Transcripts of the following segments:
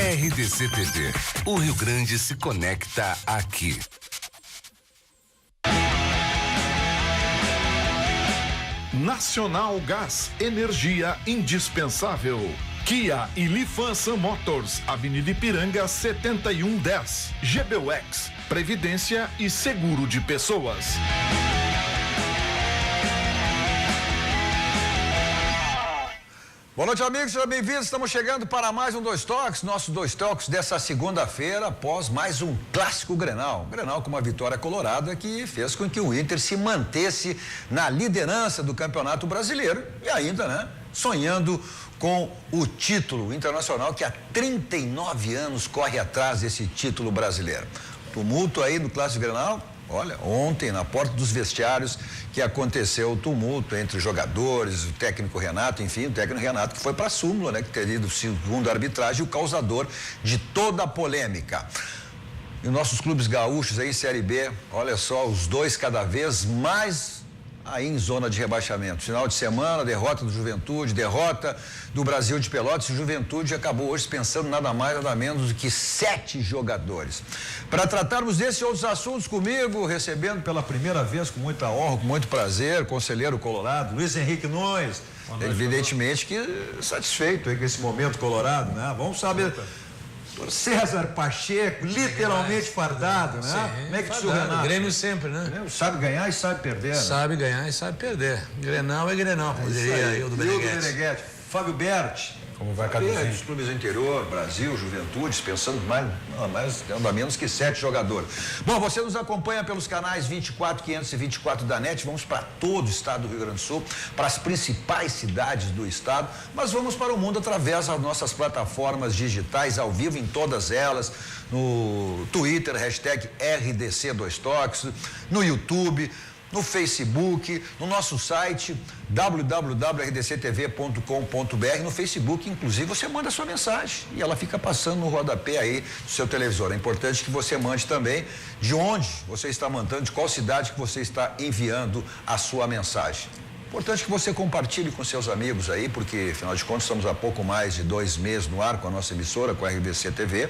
RDC TV. O Rio Grande se conecta aqui. Nacional Gás, energia indispensável. Kia e Lifansan Motors, Avenida Ipiranga 7110. GBUX, Previdência e Seguro de Pessoas. Boa noite, amigos, sejam bem-vindos. Estamos chegando para mais um Dois Toques, nosso Dois Toques dessa segunda-feira, após mais um clássico Grenal. Grenal com uma vitória colorada que fez com que o Inter se mantesse na liderança do Campeonato Brasileiro e ainda, né, sonhando com o título internacional que há 39 anos corre atrás desse título brasileiro. Tumulto aí no Clássico Grenal. Olha, ontem, na porta dos vestiários, que aconteceu o tumulto entre os jogadores, o técnico Renato, enfim, o técnico Renato que foi para a súmula, né, que teria ido, segundo a arbitragem, o causador de toda a polêmica. E nossos clubes gaúchos aí, Série B, olha só, os dois cada vez mais aí em zona de rebaixamento. Final de semana, derrota do Juventude, derrota do Brasil de Pelotas. O Juventude acabou hoje pensando nada mais, nada menos do que 7 jogadores. Para tratarmos desses e outros assuntos comigo, recebendo pela primeira vez, com muita honra, com muito prazer, conselheiro colorado, Luiz Henrique Nunes. Evidentemente que satisfeito aí com esse momento colorado, né? Vamos saber... César Pacheco, literalmente fardado, né? Sim, como é que fardado, o Renato? Grêmio sempre, né? Sabe ganhar e sabe perder, né? Sabe ganhar e sabe perder. Grenal é Grenal, como diria Hildo Meneghetti. Fábio Berti. Como vai cada vez? Dos clubes do interior, Brasil, Juventude, pensando mais nada menos que 7 jogadores. Bom, você nos acompanha pelos canais 24, 524 da NET, vamos para todo o estado do Rio Grande do Sul, para as principais cidades do estado, mas vamos para o mundo através das nossas plataformas digitais, ao vivo em todas elas, no Twitter, hashtag RDC Dois Toques, no YouTube, no Facebook, no nosso site www.rdctv.com.br. No Facebook, inclusive, você manda a sua mensagem e ela fica passando no rodapé aí do seu televisor. É importante que você mande também de onde você está mandando, de qual cidade que você está enviando a sua mensagem. Importante que você compartilhe com seus amigos aí, porque, afinal de contas, estamos há pouco mais de 2 meses no ar com a nossa emissora, com a RDC TV,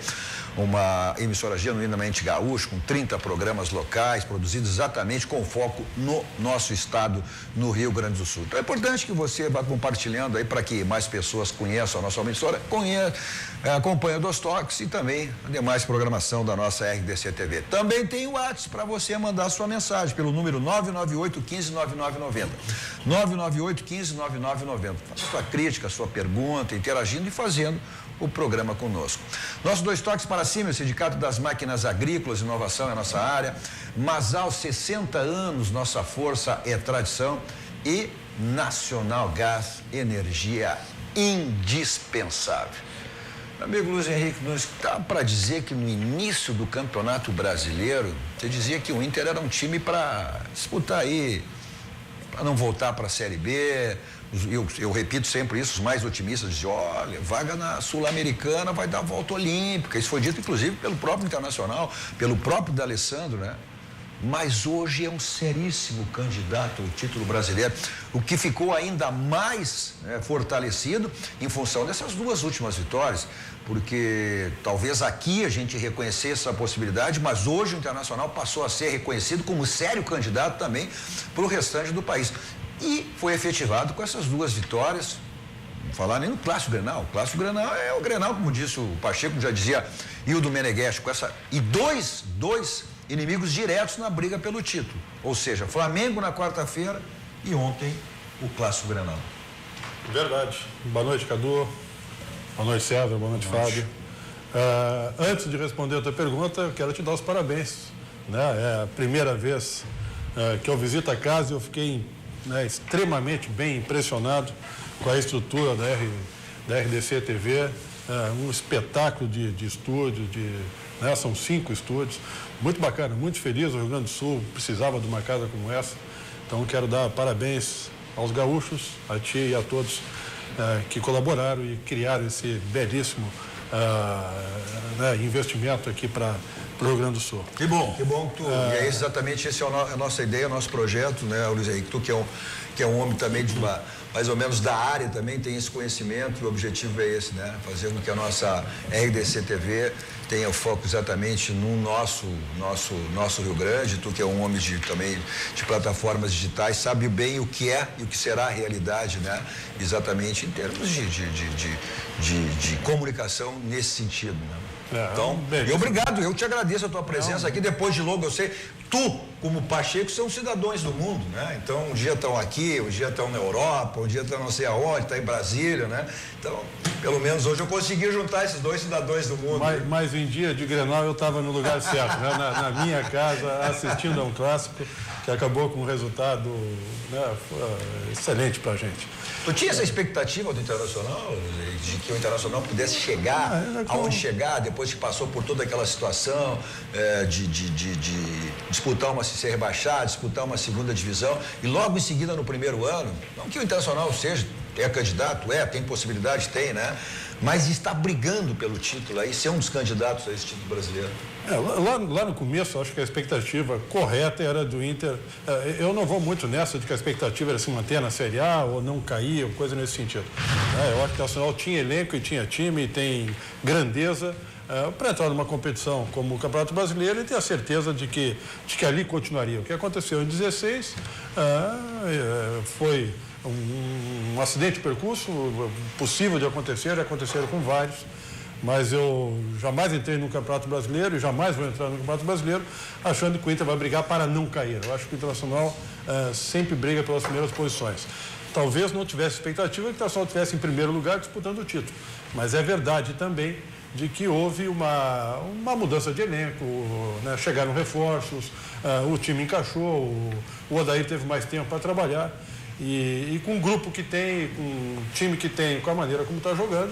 uma emissora genuinamente gaúcha, com 30 programas locais, produzidos exatamente com foco no nosso estado, no Rio Grande do Sul. Então, é importante que você vá compartilhando aí para que mais pessoas conheçam a nossa emissora, acompanhem Dois Toques e também a demais programação da nossa RDC TV. Também tem o WhatsApp para você mandar sua mensagem pelo número 998-15-9990. 998-15-9990. Faça sua crítica, sua pergunta, interagindo e fazendo o programa conosco. Nosso Dois Toques para cima, o Sindicato das Máquinas Agrícolas, inovação é a nossa área. Masal, 60 anos, nossa força é tradição. E Nacional Gás, energia indispensável. Meu amigo Luiz Henrique, nós está para dizer que no início do Campeonato Brasileiro, você dizia que o Inter era um time para disputar aí, para não voltar para a Série B. Eu repito sempre isso, os mais otimistas dizem, olha, vaga na Sul-Americana vai dar volta olímpica. Isso foi dito, inclusive, pelo próprio Internacional, pelo próprio D'Alessandro, né? Mas hoje é um seríssimo candidato ao título brasileiro, o que ficou ainda mais, né, fortalecido em função dessas 2 últimas vitórias, porque talvez aqui a gente reconhecesse essa possibilidade, mas hoje o Internacional passou a ser reconhecido como sério candidato também para o restante do país. E foi efetivado com essas 2 vitórias. Não falar nem no Clássico Grenal. O Clássico Grenal é o Grenal, como disse o Pacheco, já dizia Hildo Meneghetti, com essa. E dois inimigos diretos na briga pelo título. Ou seja, Flamengo na quarta-feira e ontem o Clássico Grenal. Verdade. Boa noite, Cadu. Boa noite, César. Boa noite, Fábio. Antes de responder a tua pergunta, eu quero te dar os parabéns. Né? É a primeira vez que eu visito a casa e eu fiquei, né, extremamente bem impressionado com a estrutura da RDC TV. Um espetáculo de estúdio, né, são 5 estúdios. Muito bacana, muito feliz. O Rio Grande do Sul precisava de uma casa como essa. Então, quero dar parabéns aos gaúchos, a ti e a todos que colaboraram e criaram esse belíssimo né, investimento aqui para o Rio Grande do Sul. Que bom que tu... E é exatamente essa é a nossa ideia, o nosso projeto, né, Luiz Henrique? Tu que é um homem também de uma mais ou menos da área também tem esse conhecimento e o objetivo é esse, né? Fazer com que a nossa RDC TV tenha o foco exatamente no nosso Rio Grande. Tu que é um homem também de plataformas digitais, sabe bem o que é e o que será a realidade, né? Exatamente em termos de comunicação nesse sentido, né? Então, e obrigado, eu te agradeço a tua presença aqui, depois de longo, eu sei, tu, como Pacheco, são cidadãos do mundo, né? Então, um dia estão aqui, um dia estão na Europa, um dia estão não sei aonde, está em Brasília, né? Então, pelo menos hoje eu consegui juntar esses 2 cidadãos do mundo. Mas em dia de Grenal eu estava no lugar certo, né? Na minha casa, assistindo a um clássico que acabou com um resultado, né, excelente pra gente. Tu tinha essa expectativa do Internacional, de que o Internacional pudesse chegar aonde chegar, depois que passou por toda aquela situação de disputar ser rebaixado, disputar uma segunda divisão e logo em seguida no primeiro ano, não que o Internacional é candidato, tem possibilidade, tem, né? Mas está brigando pelo título aí, ser um dos candidatos a esse título brasileiro. Lá no começo, acho que a expectativa correta era do Inter. Eu não vou muito nessa de que a expectativa era se manter na Série A ou não cair, ou coisa nesse sentido. Eu acho que o Nacional tinha elenco e tinha time, e tem grandeza para entrar numa competição como o Campeonato Brasileiro e ter a certeza de que ali continuaria. O que aconteceu em 2016 foi um acidente de percurso, possível de acontecer, já aconteceram com vários, mas eu jamais entrei no Campeonato Brasileiro e jamais vou entrar no Campeonato Brasileiro achando que o Inter vai brigar para não cair. Eu acho que o Internacional sempre briga pelas primeiras posições. Talvez não tivesse expectativa que o Internacional estivesse em primeiro lugar disputando o título, mas é verdade também de que houve uma mudança de elenco, né? Chegaram reforços, o time encaixou, o Odair teve mais tempo para trabalhar. E com o grupo que tem, com o time que tem, com a maneira como está jogando,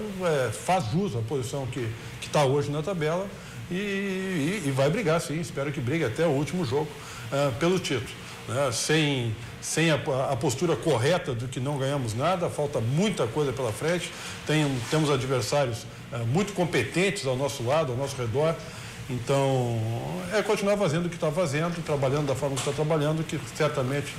faz jus à posição que está hoje na tabela e vai brigar, sim. Espero que brigue até o último jogo pelo título. Né? Sem a postura correta do que não ganhamos nada, falta muita coisa pela frente. Temos adversários muito competentes ao nosso lado, ao nosso redor. Então, continuar fazendo o que está fazendo, trabalhando da forma que está trabalhando, que certamente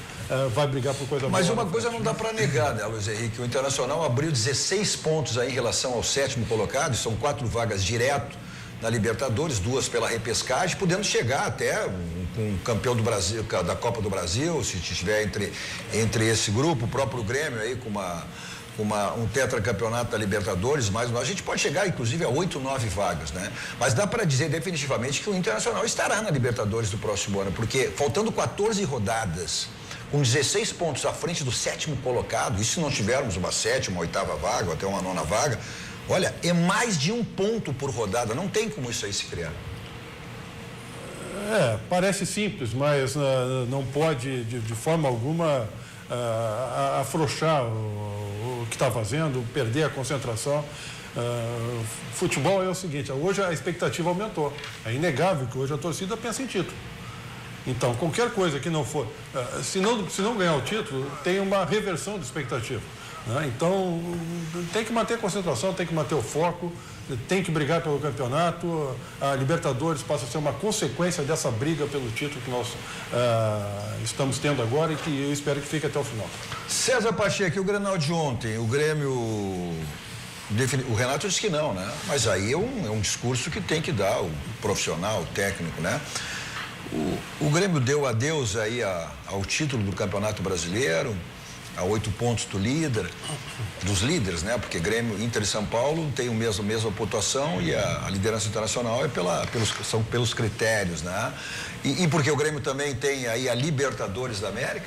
vai brigar por coisa boa. Mas uma coisa não dá para negar, né, Luiz Henrique? O Internacional abriu 16 pontos aí em relação ao 7º colocado, são 4 vagas direto na Libertadores, 2 pela repescagem, podendo chegar até um campeão do Brasil, da Copa do Brasil, se estiver entre esse grupo, o próprio Grêmio aí com um tetracampeonato da Libertadores, mas a gente pode chegar inclusive a 8, 9 vagas, né? Mas dá para dizer definitivamente que o Internacional estará na Libertadores do próximo ano, porque faltando 14 rodadas, com 16 pontos à frente do 7º colocado, e se não tivermos uma 7ª, 8ª vaga, ou até uma 9ª vaga, olha, é mais de 1 ponto por rodada, não tem como isso aí se criar. Parece simples, mas não pode de forma alguma afrouxar o que está fazendo, perder a concentração. Futebol é o seguinte, hoje a expectativa aumentou. É inegável que hoje a torcida pensa em título. Então, qualquer coisa que não for, se não ganhar o título, tem uma reversão de expectativa. Né? Então, tem que manter a concentração, tem que manter o foco, tem que brigar pelo campeonato. A Libertadores passa a ser uma consequência dessa briga pelo título que nós estamos tendo agora e que eu espero que fique até o final. César Pacheco, o Grenal de ontem, o Grêmio, o Renato disse que não, né? Mas aí é um discurso que tem que dar o profissional, o técnico, né? O Grêmio deu adeus aí ao título do Campeonato Brasileiro, a 8 pontos dos líderes, né? Porque Grêmio, Inter e São Paulo tem a mesma pontuação e a liderança internacional são pelos critérios, né? E porque o Grêmio também tem aí a Libertadores da América?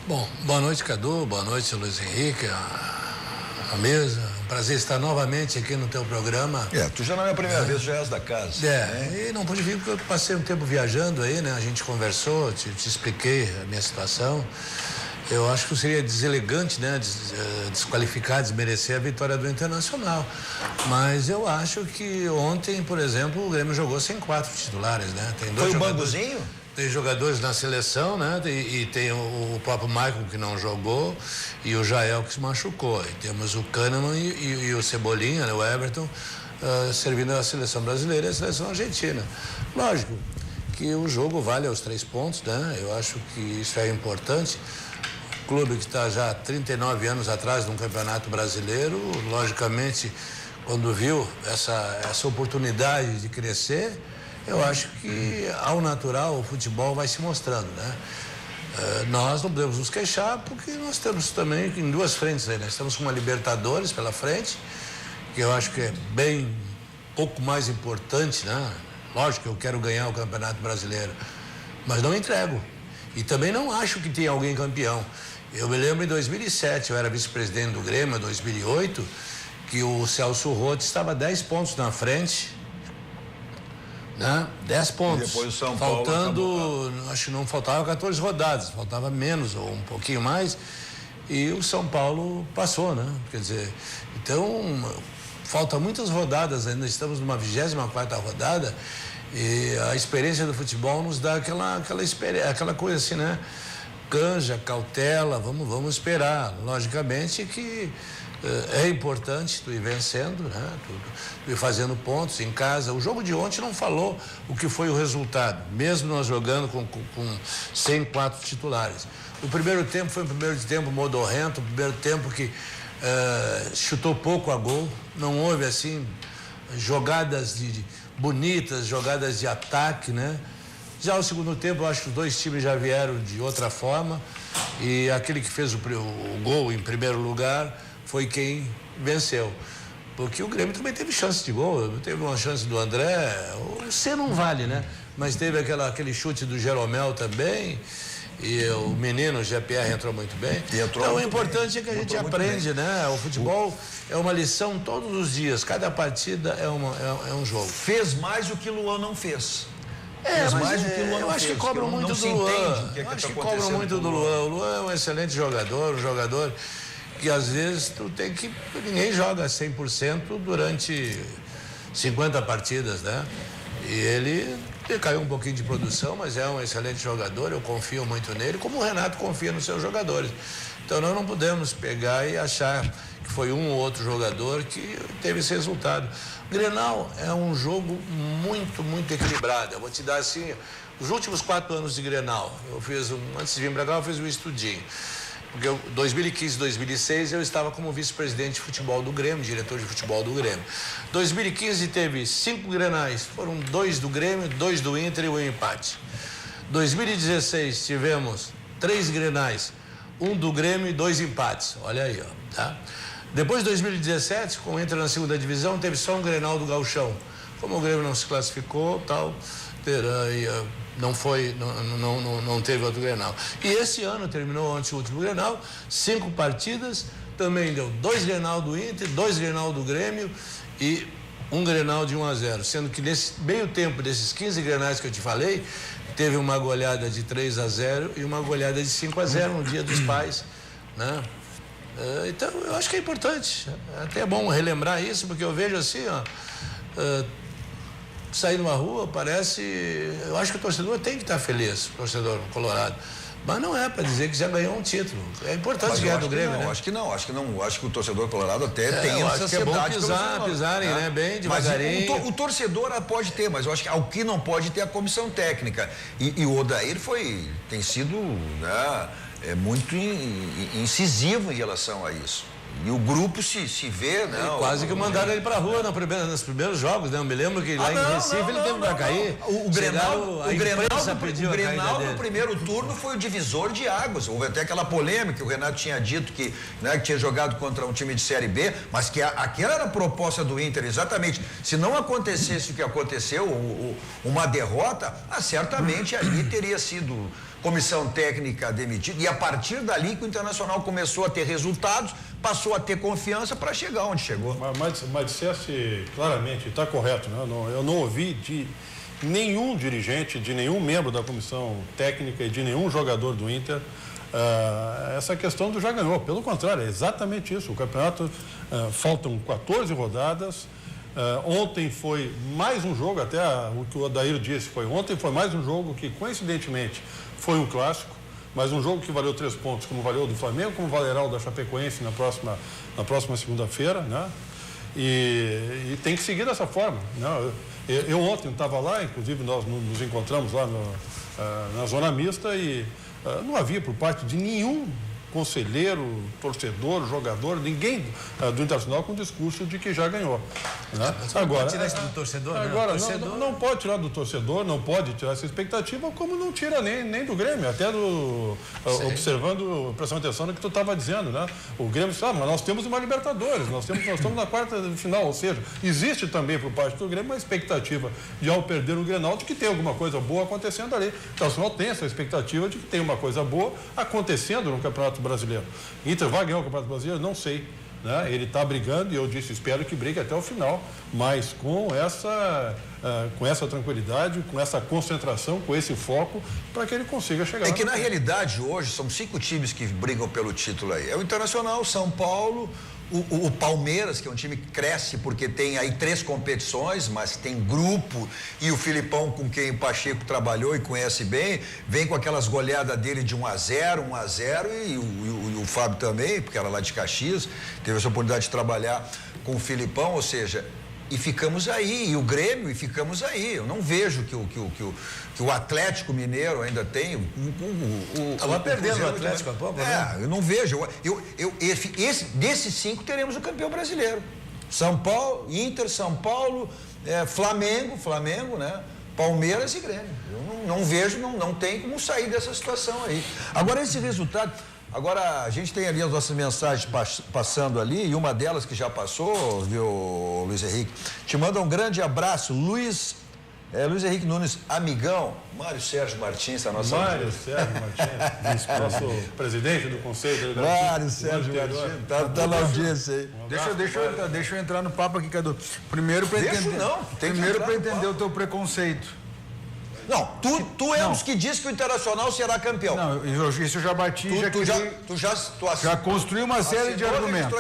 Bom, boa noite, Cadu, boa noite, Luiz Henrique, a mesa. Prazer estar novamente aqui no teu programa. Tu já não é a primeira vez, já és da casa. Né? E não pude vir porque eu passei um tempo viajando aí, né? A gente conversou, te expliquei a minha situação. Eu acho que seria deselegante, né? Desqualificar, desmerecer a vitória do Internacional. Mas eu acho que ontem, por exemplo, o Grêmio jogou sem 4 titulares, né? Tem 2 Foi o bandozinho? Tem jogadores na seleção, né? E tem o próprio Michael que não jogou e o Jael que se machucou. E temos o Kahneman e o Cebolinha, né? O Everton, servindo a seleção brasileira e a seleção argentina. Lógico que o jogo vale os 3 pontos, né? Eu acho que isso é importante. clube que está já há 39 anos atrás de um campeonato brasileiro, logicamente, quando viu essa oportunidade de crescer, eu acho que, ao natural, o futebol vai se mostrando, né? Nós não podemos nos queixar porque nós estamos também em duas frentes aí, né? Estamos com uma Libertadores pela frente, que eu acho que é bem pouco mais importante, né? Lógico que eu quero ganhar o Campeonato Brasileiro, mas não entrego. E também não acho que tenha alguém campeão. Eu me lembro em 2007, eu era vice-presidente do Grêmio, em 2008, que o Celso Roth estava 10 pontos na frente, né? 10 pontos. E depois o São Paulo faltando, acho que não faltava 14 rodadas, faltava menos ou um pouquinho mais, e o São Paulo passou, né? Quer dizer, então, falta muitas rodadas ainda, estamos numa 24ª rodada, e a experiência do futebol nos dá aquela coisa assim, né? Canja, cautela, vamos esperar. Logicamente que é importante tu ir vencendo, né? Tu ir fazendo pontos em casa. O jogo de ontem não falou o que foi o resultado, mesmo nós jogando com 104 titulares. O primeiro tempo foi um primeiro tempo modorrento, um primeiro tempo que chutou pouco a gol, não houve assim jogadas bonitas, jogadas de ataque, né? Já o segundo tempo, eu acho que os dois times já vieram de outra forma e aquele que fez o gol em primeiro lugar foi quem venceu. Porque o Grêmio também teve chance de gol, teve uma chance do André, o C não vale, né? Mas teve aquele chute do Jeromel também, e o menino, o GPR, entrou muito bem. Então, o importante é que a gente aprende, né? O futebol é uma lição todos os dias, cada partida é um jogo. Fez mais o que o Luan não fez. Eu acho que cobram muito do Luan. Eu acho que cobram muito do Luan. O Luan é um excelente jogador, um jogador que às vezes ninguém joga 100% durante 50 partidas, né? E ele caiu um pouquinho de produção, mas é um excelente jogador, eu confio muito nele, como o Renato confia nos seus jogadores. Então nós não podemos pegar e achar que foi um ou outro jogador que teve esse resultado. O Grenal é um jogo muito, muito equilibrado. Eu vou te dar assim, os últimos 4 anos de Grenal, antes de vir para cá, eu fiz um estudinho. Porque em 2015, 2006, eu estava como vice-presidente de futebol do Grêmio, diretor de futebol do Grêmio. 2015 teve 5 Grenais, foram 2 do Grêmio, 2 do Inter e um empate. 2016 tivemos 3 Grenais, 1 do Grêmio e 2 empates, olha aí, ó, tá? Depois de 2017, com o Inter na segunda divisão, teve só um Grenal do Gauchão. Como o Grêmio não se classificou, tal, não teve outro Grenal. E esse ano terminou antes o último Grenal, 5 partidas, também deu 2 Grenal do Inter, 2 Grenal do Grêmio e um Grenal de 1-0, sendo que nesse meio tempo desses 15 Grenais que eu te falei, teve uma goleada de 3-0 e uma goleada de 5-0 no Dia dos Pais, né? Então, eu acho que é importante, até é bom relembrar isso, porque eu vejo assim, ó, sair numa rua, eu acho que o torcedor tem que estar feliz, o torcedor colorado. Mas não é para dizer que já ganhou um título. É importante ganhar do Grêmio, né? Acho que o torcedor colorado até tem essa ansiedade. É bom pisarem, né? Bem devagarinho. Mas o torcedor pode ter, mas eu acho que o que não pode ter é a comissão técnica. E o Odair tem sido, né, muito incisivo em relação a isso. E o grupo se vê, né? Quase que mandaram ele pra rua nos primeiros jogos, né? Eu me lembro que lá em Recife ele teve pra cair. O Grenal no primeiro turno foi o divisor de águas. Houve até aquela polêmica, o Renato tinha dito que tinha jogado contra um time de Série B, mas que aquela era a proposta do Inter, exatamente. Se não acontecesse o que aconteceu, uma derrota, certamente ali teria sido comissão técnica demitida, e a partir dali que o Internacional começou a ter resultados, passou a ter confiança para chegar onde chegou. Mas dissesse claramente, está correto, né? Eu não ouvi de nenhum dirigente, de nenhum membro da comissão técnica e de nenhum jogador do Inter essa questão do já ganhou. Pelo contrário, é exatamente isso. O campeonato, faltam 14 rodadas. Ontem foi mais um jogo, até o que o Odair disse ontem foi mais um jogo que, coincidentemente, foi um clássico, mas um jogo que valeu 3 pontos, como valeu do Flamengo, como valerá o da Chapecoense na próxima segunda-feira, né? E tem que seguir dessa forma, né? Eu ontem estava lá, inclusive nós nos encontramos lá na zona mista e não havia por parte de nenhum conselheiro, torcedor, jogador, ninguém do Internacional com discurso de que já ganhou. Né? Agora, pode tirar isso do torcedor, agora né? Não pode tirar do torcedor, não pode tirar essa expectativa, como não tira nem do Grêmio, até observando, prestando atenção no que tu estava dizendo, né? O Grêmio sabe, mas nós temos uma Libertadores, nós estamos na quarta de final, ou seja, existe também por parte do Grêmio uma expectativa de, ao perder o Grenal, de que tem alguma coisa boa acontecendo ali. Então, o Internacional tem essa expectativa de que tem uma coisa boa acontecendo no Campeonato Brasileiro. Inter vai ganhar o Campeonato Brasileiro? Não sei. Né? Ele está brigando e eu disse, espero que brigue até o final, mas com essa tranquilidade, com essa concentração, com esse foco, para que ele consiga chegar. É que na realidade hoje são 5 times que brigam pelo título aí. É o Internacional, São Paulo, o Palmeiras, que é um time que cresce porque tem aí 3 competições, mas tem grupo, e o Filipão, com quem o Pacheco trabalhou e conhece bem, vem com aquelas goleadas dele de 1-0, e o Fábio também, porque era lá de Caxias, teve essa oportunidade de trabalhar com o Filipão, ou seja, e ficamos aí, e o Grêmio, e ficamos aí. Eu não vejo que o Atlético Mineiro ainda tem. Estava perdendo o Atlético há pouco, né? Eu não vejo. Desses 5 teremos o campeão brasileiro. São Paulo, Inter, São Paulo, Flamengo, né? Palmeiras e Grêmio. Eu não vejo, não tem como sair dessa situação aí. Agora, esse resultado. Agora, a gente tem ali as nossas mensagens passando ali, e uma delas que já passou, viu, Luiz Henrique? Te manda um grande abraço, Luiz Henrique Nunes, amigão, Mário Sérgio Martins, a nossa... Mário Sérgio Martins, nosso presidente do Conselho. Mário Sérgio Martins, tá na audiência aí. Deixa eu entrar no papo aqui, Cadu. Primeiro para entender o teu preconceito. Não, tu é um dos que diz que o Internacional será campeão. Não, isso eu já bati, já construí uma série de argumentos.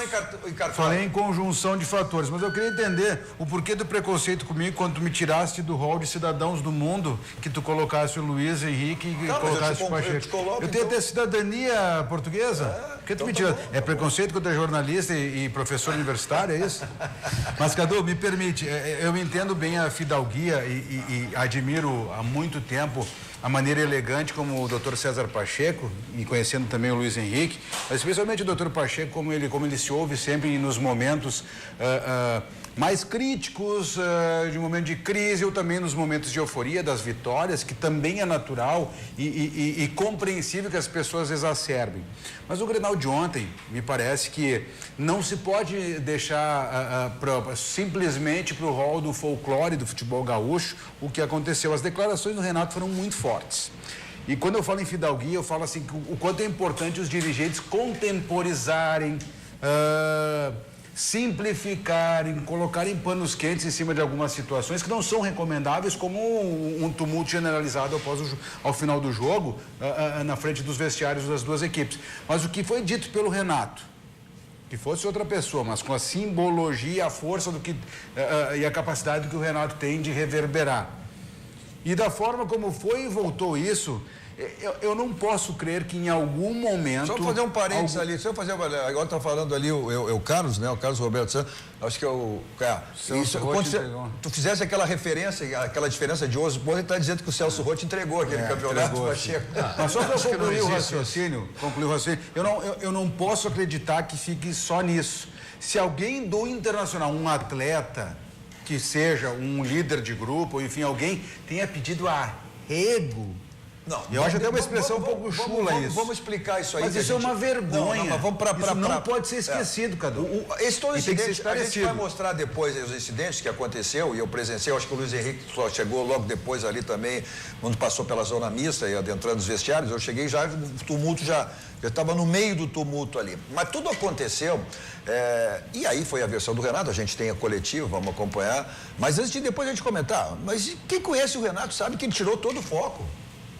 Falei em conjunção de fatores, mas eu queria entender o porquê do preconceito comigo quando tu me tiraste do rol de cidadãos do mundo, que tu colocasse o Luiz Henrique e colocasse o Pacheco. Eu tenho até cidadania portuguesa? Por que tu me tira? É preconceito contra jornalista e professor universitário, é isso? Mas, Cadu, me permite, eu entendo bem a fidalguia e admiro há muito tempo a maneira elegante como o Dr. César Pacheco, e conhecendo também o Luiz Henrique, mas especialmente o Dr. Pacheco, como ele se ouve sempre nos momentos mais críticos, de um momento de crise, ou também nos momentos de euforia das vitórias, que também é natural e compreensível que as pessoas exacerbem. Mas o Grenal de ontem, me parece que não se pode deixar simplesmente para o rol do folclore do futebol gaúcho o que aconteceu. As declarações do Renato foram muito fortes. E quando eu falo em fidalguia, eu falo assim, o quanto é importante os dirigentes contemporizarem, simplificarem, colocarem panos quentes em cima de algumas situações que não são recomendáveis, como um tumulto generalizado ao final do jogo, na frente dos vestiários das duas equipes. Mas o que foi dito pelo Renato, que fosse outra pessoa, mas com a simbologia, a força e a capacidade que o Renato tem de reverberar. E da forma como foi e voltou isso, eu não posso crer que em algum momento... Só fazer um parênteses ali, agora está falando ali o Carlos, né? O Carlos Roberto Santos, acho que é o... quando tu fizesse aquela referência, aquela diferença de 11 pontos, ele está dizendo que o Celso Roth entregou aquele campeonato. Mas só para concluir o raciocínio, eu não posso acreditar que fique só nisso. Se alguém do Internacional, um atleta, que seja um líder de grupo, ou enfim, alguém tenha pedido arrego... Não, eu acho até uma expressão um pouco chula isso. Vamos explicar isso aí. Mas isso é uma vergonha. Isso não pode ser esquecido, Cadu. Todo incidente, a gente vai mostrar depois os incidentes que aconteceu, e eu presenciei, acho que o Luiz Henrique só chegou logo depois ali também, quando passou pela zona mista e adentrando os vestiários, eu cheguei já, o tumulto já estava no meio do tumulto ali. Mas tudo aconteceu, e aí foi a versão do Renato, a gente tem a coletiva, vamos acompanhar, mas antes de depois a gente comentar, mas quem conhece o Renato sabe que ele tirou todo o foco.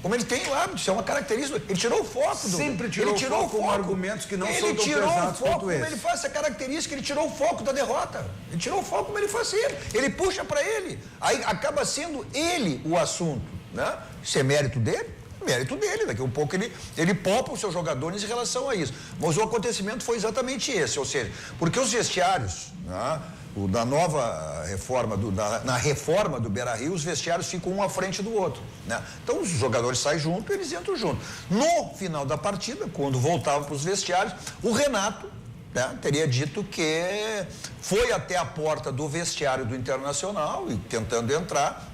Como ele tem lá, isso é uma característica. Ele tirou o foco do... Sempre tirou o foco com argumentos que não são tão pesados quanto esse. Ele tirou o foco, como ele faz essa característica, ele tirou o foco da derrota. Ele tirou o foco como ele faz sempre. Ele puxa para ele. Aí acaba sendo ele o assunto, né? Isso é mérito dele? mérito dele, daqui a um pouco ele poupa os seus jogadores em relação a isso. Mas o acontecimento foi exatamente esse, ou seja, porque os vestiários, né, da nova reforma, na reforma do Beira-Rio, os vestiários ficam um à frente do outro, né? Então os jogadores saem junto, eles entram junto. No final da partida, quando voltavam para os vestiários, o Renato, né, teria dito que foi até a porta do vestiário do Internacional e tentando entrar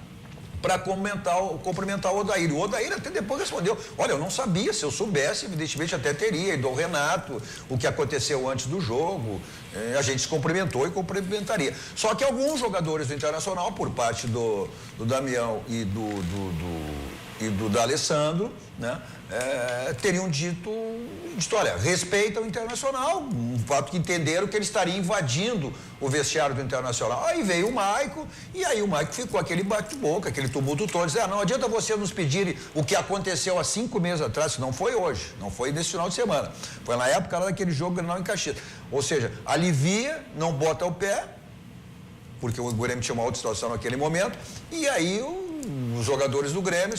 para cumprimentar o Odair. O Odair até depois respondeu: olha, eu não sabia, se eu soubesse, evidentemente até teria ido ao Renato, o que aconteceu antes do jogo, a gente se cumprimentou e cumprimentaria. Só que alguns jogadores do Internacional, por parte do Damião e do D'Alessandro, né, teriam dito, olha, respeita o Internacional, um fato que entenderam que ele estaria invadindo o vestiário do Internacional. Aí veio o Maico, e aí o Maico ficou aquele bate-boca, aquele tumulto todo, dizendo: não adianta você nos pedir o que aconteceu há 5 meses atrás, não foi hoje, não foi nesse final de semana, foi na época lá daquele jogo Grenal em Caxias. Ou seja, alivia, não bota o pé, porque o Grêmio tinha uma outra situação naquele momento, e aí os jogadores do Grêmio,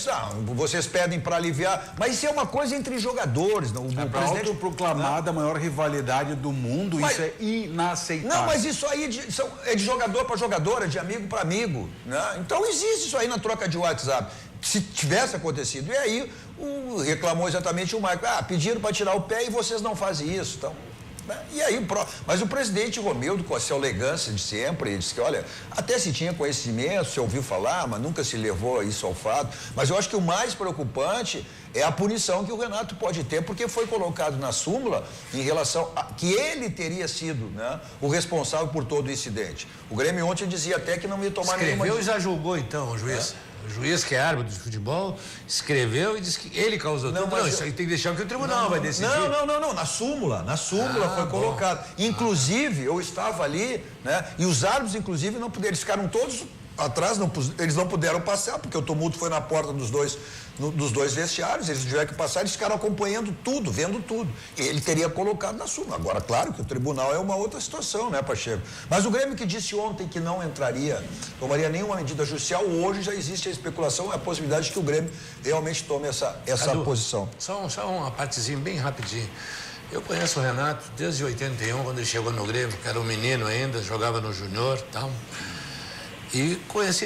vocês pedem para aliviar, mas isso é uma coisa entre jogadores. Não, o presidente autoproclamada a maior rivalidade do mundo, isso é inaceitável. Não, mas isso aí é de jogador para jogador, é de amigo para amigo, né? Então existe isso aí na troca de WhatsApp. Se tivesse acontecido, e aí reclamou exatamente o Maico: pediram para tirar o pé e vocês não fazem isso, então... E aí, mas o presidente Romildo, com a sua elegância de sempre, disse que, olha, até se tinha conhecimento, se ouviu falar, mas nunca se levou isso ao fato. Mas eu acho que o mais preocupante é a punição que o Renato pode ter, porque foi colocado na súmula em relação a que ele teria sido, né, o responsável por todo o incidente. O Grêmio ontem dizia até que não ia tomar nenhuma... Escreveu e já julgou, então, o juiz? O juiz, que é árbitro de futebol, escreveu e disse que ele causou tudo. Não, isso aí tem que deixar que o tribunal vai decidir. Não, na súmula foi colocado. Inclusive, eu estava ali, né, e os árbitros, inclusive, não puderam, eles ficaram todos atrás, eles não puderam passar, porque o tumulto foi na porta dos dois vestiários, eles tiveram que passar, eles ficaram acompanhando tudo, vendo tudo. Ele teria colocado na súmula. Agora, claro que o tribunal é uma outra situação, né, Pacheco? Mas o Grêmio, que disse ontem que não tomaria nenhuma medida judicial, hoje já existe a especulação, a possibilidade de que o Grêmio realmente tome essa posição. Só uma partezinha bem rapidinho. Eu conheço o Renato desde 81, quando ele chegou no Grêmio, que era um menino ainda, jogava no Júnior e tal. E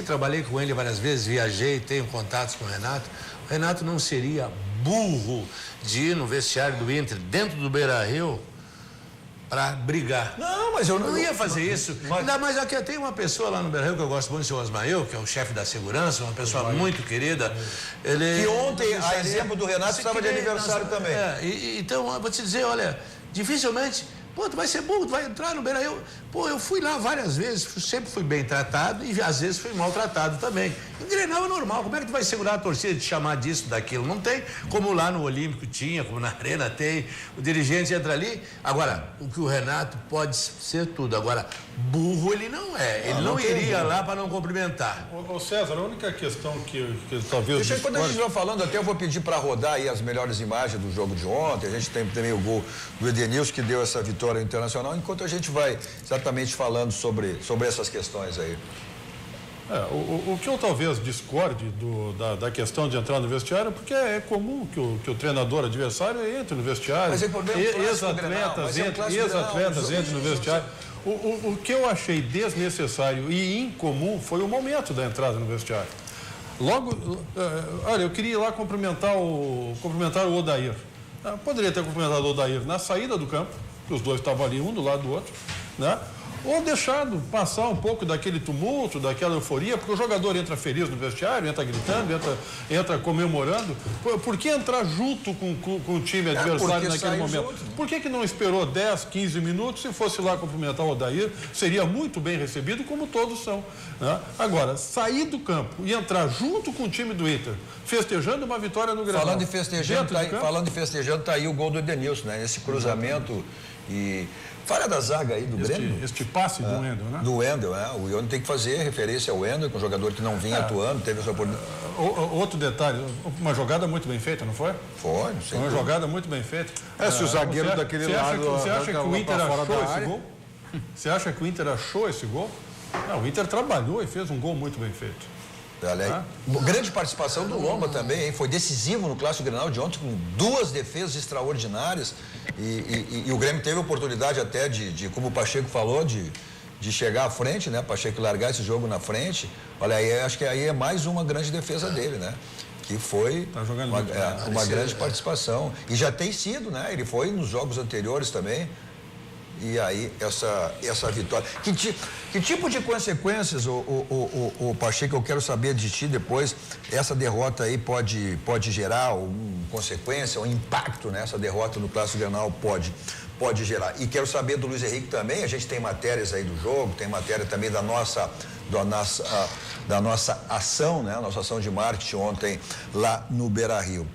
trabalhei com ele várias vezes, viajei, tenho contatos com o Renato. O Renato não seria burro de ir no vestiário do Inter, dentro do Beira-Rio, para brigar. Não, mas eu não ia fazer isso. Ainda mais aqui tem uma pessoa lá no Beira-Rio que eu gosto muito, o seu Osmael, que é o chefe da segurança, uma pessoa muito querida. Que ontem, a exemplo do Renato, estava de aniversário também. Então, eu vou te dizer, olha, dificilmente... Pô, tu vai ser burro, tu vai entrar no Beira-Rio. Pô, eu fui lá várias vezes, sempre fui bem tratado e às vezes fui maltratado também. Em Grenal é normal, como é que tu vai segurar a torcida de chamar disso, daquilo? Não tem, como lá no Olímpico tinha, como na Arena tem, o dirigente entra ali. Agora, o que o Renato pode ser tudo. Agora, burro ele não é, ele não iria lá para não cumprimentar. Ô César, a única questão que talvez... Quando a gente vai falando, até eu vou pedir para rodar aí as melhores imagens do jogo de ontem. A gente tem também o gol do Edenilson, que deu essa vitória internacional, enquanto a gente vai exatamente falando sobre essas questões aí. O que eu talvez discorde da questão de entrar no vestiário, porque é comum que o treinador adversário entre no vestiário, mas é ex-atletas entrem no vestiário. O que eu achei desnecessário e incomum foi o momento da entrada no vestiário. Logo, olha, eu queria ir lá cumprimentar o Odair. Poderia ter cumprimentado o Odair na saída do campo, que os dois estavam ali, um do lado do outro, né? Ou deixado passar um pouco daquele tumulto, daquela euforia, porque o jogador entra feliz no vestiário, entra gritando, entra comemorando. Por que entrar junto com o time adversário naquele momento? Junto, né? Por que não esperou 10, 15 minutos e fosse lá cumprimentar o Odair? Seria muito bem recebido, como todos são, né? Agora, sair do campo e entrar junto com o time do Inter, festejando uma vitória no Grenal. Falando de festejando, tá aí o gol do Edenilson, né? Esse cruzamento e... Falha da zaga aí do Grêmio. Este passe do Wendel, né? Do Wendel, né? O Wendel tem que fazer referência ao Wendel, com um jogador que não vinha atuando, teve essa oportunidade. Outro detalhe, uma jogada muito bem feita, não foi? Foi, sim. Uma jogada muito bem feita. Se o zagueiro daquele lado... Você acha que o Inter achou esse gol? Você acha que o Inter achou esse gol? Não, o Inter trabalhou e fez um gol muito bem feito. Grande participação do Lomba também, hein? Foi decisivo no Clássico Grenal de ontem, com 2 defesas extraordinárias. E o Grêmio teve a oportunidade até de, como o Pacheco falou, de chegar à frente, né? Pacheco largar esse jogo na frente. Olha, aí acho que aí é mais uma grande defesa dele, né? Que foi uma grande participação. E já tem sido, né? Ele foi nos jogos anteriores também. E aí, essa vitória. Que tipo de consequências, o Pacheco, eu quero saber de ti depois, essa derrota aí pode gerar consequência, um impacto nessa derrota no Clássico Grenal pode gerar. E quero saber do Luiz Henrique também, a gente tem matérias aí do jogo, tem matéria também da nossa ação, né? Nossa ação de marketing ontem lá no Beira-Rio.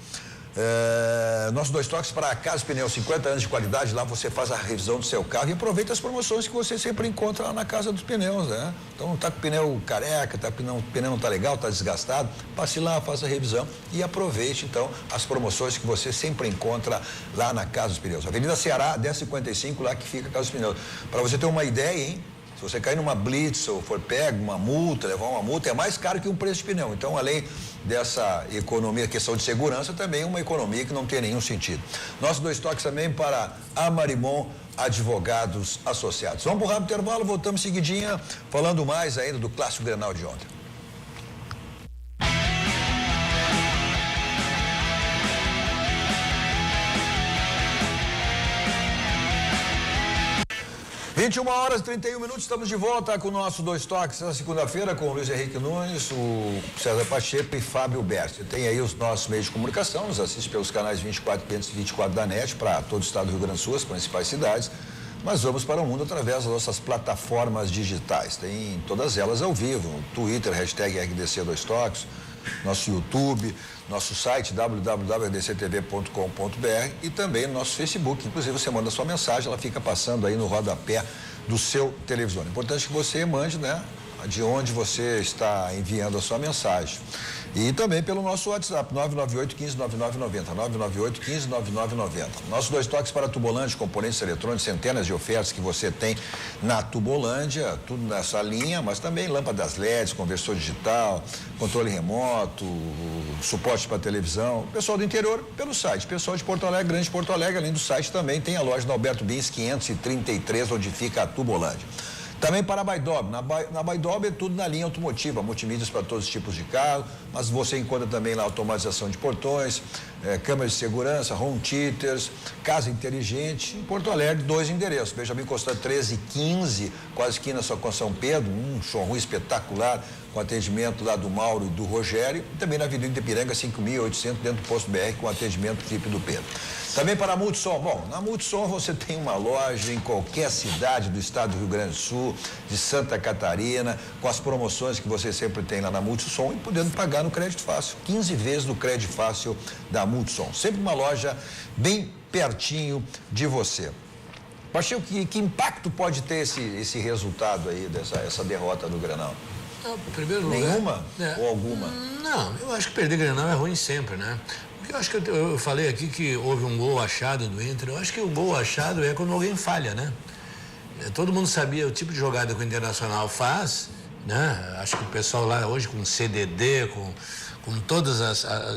Nossos 2 toques para a Casa Pneus, 50 anos de qualidade, lá você faz a revisão do seu carro e aproveita as promoções que você sempre encontra lá na Casa dos Pneus, né? Então, tá com o pneu careca, o pneu não tá legal, tá desgastado, passe lá, faça a revisão e aproveite, então, as promoções que você sempre encontra lá na Casa dos Pneus. Avenida Ceará, 1055, lá que fica a Casa dos Pneus. Para você ter uma ideia, hein? Se você cair numa blitz ou for pego, uma multa, levar uma multa, é mais caro que um preço de pneu. Então, além dessa economia, questão de segurança, também uma economia que não tem nenhum sentido. Nossos 2 toques também para a Marimon Advogados Associados. Vamos para o rápido intervalo, voltamos seguidinha, falando mais ainda do Clássico Grenal de ontem. (21h31), estamos de volta com o nosso 2 toques essa segunda-feira com o Luiz Henrique Nunes, o César Pacheco e Fábio Berti. Tem aí os nossos meios de comunicação, nos assiste pelos canais 24 e 524 da NET para todo o estado do Rio Grande do Sul, as principais cidades, mas vamos para o mundo através das nossas plataformas digitais. Tem todas elas ao vivo, no Twitter, hashtag RDC2 Toques, nosso YouTube, nosso site www.rdctv.com.br e também no nosso Facebook. Inclusive, você manda sua mensagem, ela fica passando aí no rodapé do seu televisor. É importante que você mande, né, de onde você está enviando a sua mensagem. E também pelo nosso WhatsApp, 998-15-9990, 998-15-9990. Nossos 2 toques para a Tubolândia, componentes eletrônicos, centenas de ofertas que você tem na Tubolândia, tudo nessa linha, mas também lâmpadas LEDs, conversor digital, controle remoto, suporte para televisão. Pessoal do interior, pelo site. Pessoal de Porto Alegre, Grande Porto Alegre, além do site também tem a loja da Alberto Bins 533, onde fica a Tubolândia. Também para a Baidob. Na Baidob é tudo na linha automotiva, multimídias para todos os tipos de carro, mas você encontra também lá automatização de portões, câmeras de segurança, home theaters, casa inteligente. Em Porto Alegre, 2 endereços. Benjamin Constant 1315, quase esquina só com São Pedro, um showroom espetacular, com atendimento lá do Mauro e do Rogério, e também na Avenida Ipiranga 5800, dentro do Posto BR, com atendimento VIP do Pedro. Também para a Multissom. Bom, na Multissom você tem uma loja em qualquer cidade do estado do Rio Grande do Sul, de Santa Catarina, com as promoções que você sempre tem lá na Multissom e podendo pagar no crédito fácil, 15 vezes no crédito fácil da Multissom. Sempre uma loja bem pertinho de você. Pacheco, que impacto pode ter esse resultado aí, essa derrota do Grenal? Em primeiro lugar, nenhuma ou alguma? Não, eu acho que perder Grenal é ruim sempre, né? Porque eu acho que eu falei aqui que houve um gol achado do Inter. Eu acho que o gol achado é quando alguém falha, né? Todo mundo sabia o tipo de jogada que o Internacional faz, né? Acho que o pessoal lá hoje com CDD, com todos